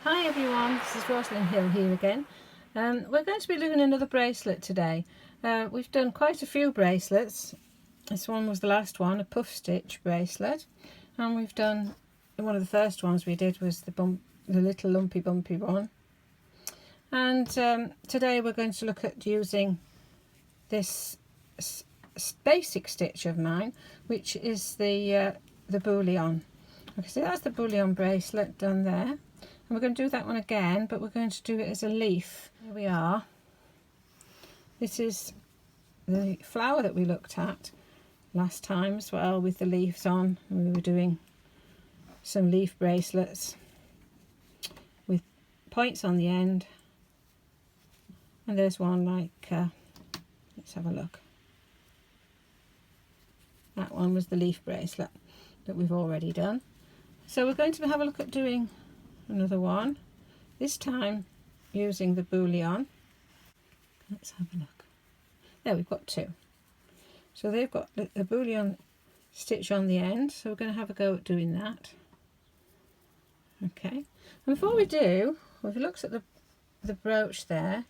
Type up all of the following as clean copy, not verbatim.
Hi everyone, this is Roslyn Hill here again. We're going to be doing another bracelet today. We've done quite a few bracelets. This one was the last one, a puff stitch bracelet, and we've done one of the first ones we did was the little lumpy bumpy one. And today we're going to look at using this basic stitch of mine, which is the bullion. Okay, so that's the bullion bracelet done there. And we're going to do that one again, but we're going to do it as a leaf. Here we are. This is the flower that we looked at last time as well, with the leaves on. And we were doing some leaf bracelets with points on the end. And there's one like, let's have a look. That one was the leaf bracelet that we've already done. So we're going to have a look at doing another one, this time using the bullion. Let's have a look. There, we've got two. So they've got the bullion stitch on the end, so we're going to have a go at doing that. Okay, and before we do, we've looked at the brooch there.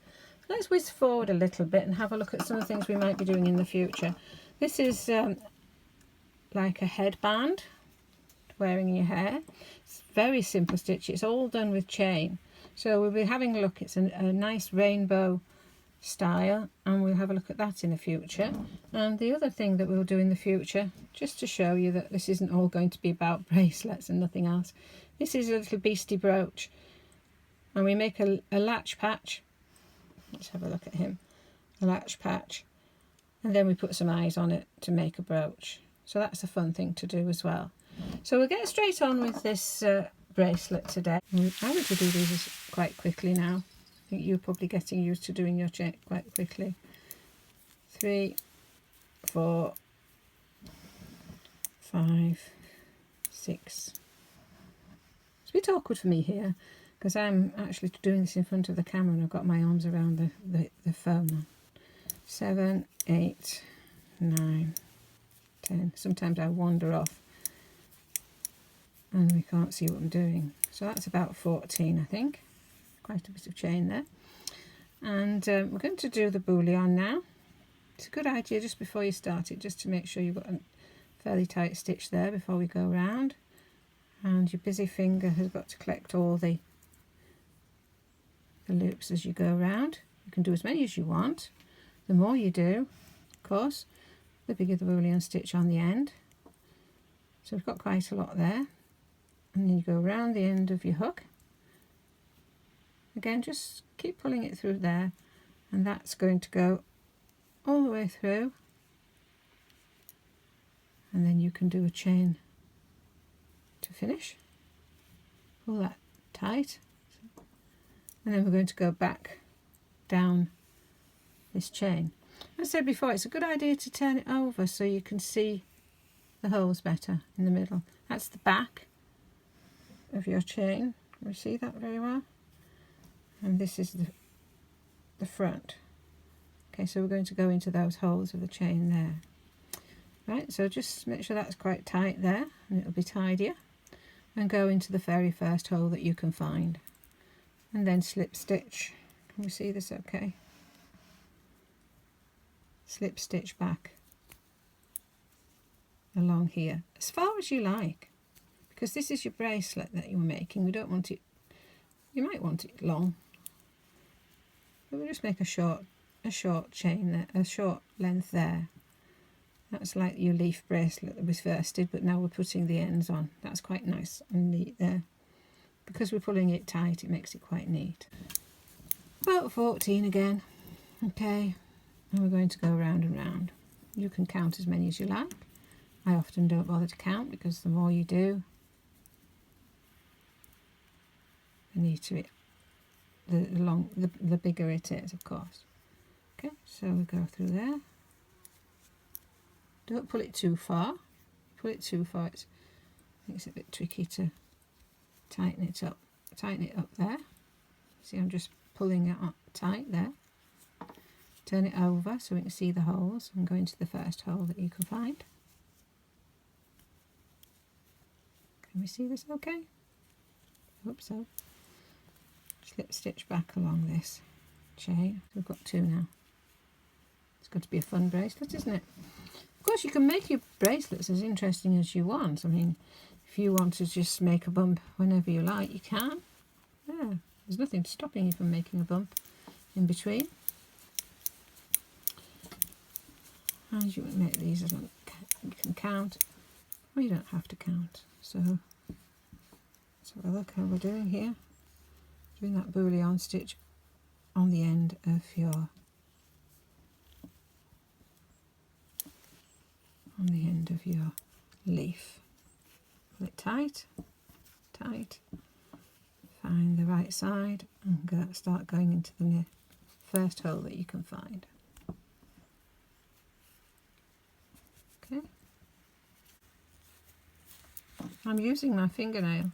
Let's whisk forward a little bit and have a look at some of the things we might be doing in the future. This is like a headband wearing in your hair. It's very simple stitch. It's all done with chain. So we'll be having a look. It's a nice rainbow style, and we'll have a look at that in the future. And the other thing that we'll do in the future, just to show you that this isn't all going to be about bracelets and nothing else, this is a little beastie brooch, and we make a latch patch. Let's have a look at him. A latch patch, and then we put some eyes on it to make a brooch. So that's a fun thing to do as well. So we'll get straight on with this bracelet today. I'm going to do these quite quickly now. I think you're probably getting used to doing your chain quite quickly. 3, 4, 5, 6. It's a bit awkward for me here because I'm actually doing this in front of the camera and I've got my arms around the phone. 7, 8, 9, 10. Sometimes I wander off and we can't see what I'm doing. So that's about 14, I think. Quite a bit of chain there. And we're going to do the bullion now. It's a good idea just before you start it, just to make sure you've got a fairly tight stitch there before we go round. And your busy finger has got to collect all the loops as you go round. You can do as many as you want. The more you do, of course, the bigger the bullion stitch on the end. So we've got quite a lot there. And then you go around the end of your hook. Again, just keep pulling it through there, and that's going to go all the way through. And then you can do a chain to finish. Pull that tight. And then we're going to go back down this chain. As I said before, it's a good idea to turn it over so you can see the holes better in the middle. That's the back of your chain. Can you see that very well? And this is the front. Okay, so we're going to go into those holes of the chain there. Right, so just make sure that's quite tight there, and it'll be tidier. And go into the very first hole that you can find. And then slip stitch. Can we see this okay? Slip stitch back along here, as far as you like. Because this is your bracelet that you're making. We don't want it, you might want it long. But we'll just make a short chain there, a short length there. That's like your leaf bracelet that we first did, but now we're putting the ends on. That's quite nice and neat there. Because we're pulling it tight, it makes it quite neat. About 14 again. Okay, and we're going to go round and round. You can count as many as you like. I often don't bother to count because the more you do, the neater it, the bigger it is, of course. Okay, so we go through there. Don't pull it too far. Pull it too far, it makes it a bit tricky to tighten it up. Tighten it up there. See, I'm just pulling it up tight there. Turn it over so we can see the holes and go into the first hole that you can find. Can we see this okay? I hope so. slip stitch back along this chain. We've got 2 now. It's going to be a fun bracelet, isn't it? Of course, you can make your bracelets as interesting as you want. I mean, if you want to just make a bump whenever you like, you can. Yeah, there's nothing stopping you from making a bump in between. And you make these as long as you can count, or you don't have to count. So let's have a look how we're doing here. Doing that bullion stitch on the end of your leaf. Pull it tight, tight. Find the right side and start going into the first hole that you can find. Okay. I'm using my fingernail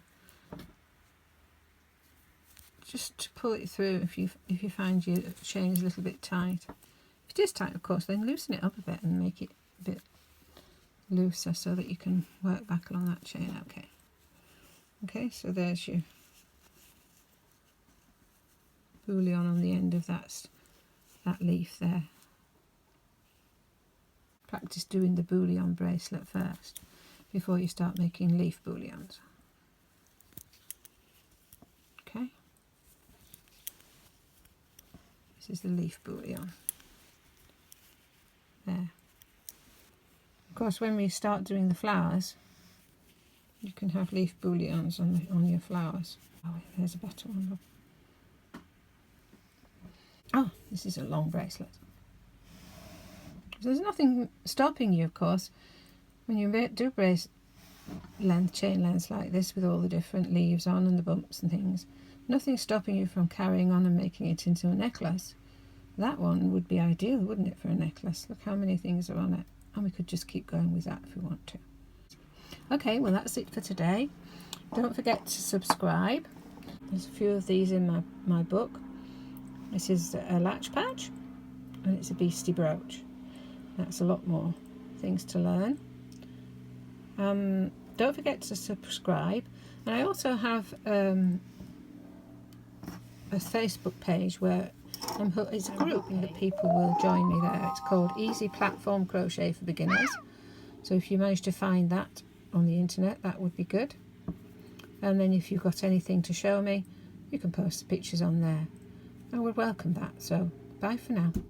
just to pull it through if you find your chain is a little bit tight. If it is tight, of course, then loosen it up a bit and make it a bit looser so that you can work back along that chain. Okay. Okay, so there's your bullion on the end of that leaf there. Practice doing the bullion bracelet first before you start making leaf bullions. Okay. This is the leaf bullion. There. Of course, when we start doing the flowers, you can have leaf bullions on your flowers. Oh, there's a better one. Look. Oh, this is a long bracelet. There's nothing stopping you, of course, when you do chain lengths like this with all the different leaves on and the bumps and things. Nothing stopping you from carrying on and making it into a necklace. That one would be ideal, wouldn't it, for a necklace? Look how many things are on it. And we could just keep going with that if we want to. Okay, well that's it for today. Don't forget to subscribe. There's a few of these in my book. This is a latch patch and it's a beastie brooch. That's a lot more things to learn. Don't forget to subscribe. And I also have a Facebook page where it's a group that people will join me there. It's called Easy Platform Crochet for Beginners. So if you manage to find that on the internet, that would be good. And then if you've got anything to show me, you can post the pictures on there. I would welcome that. So bye for now.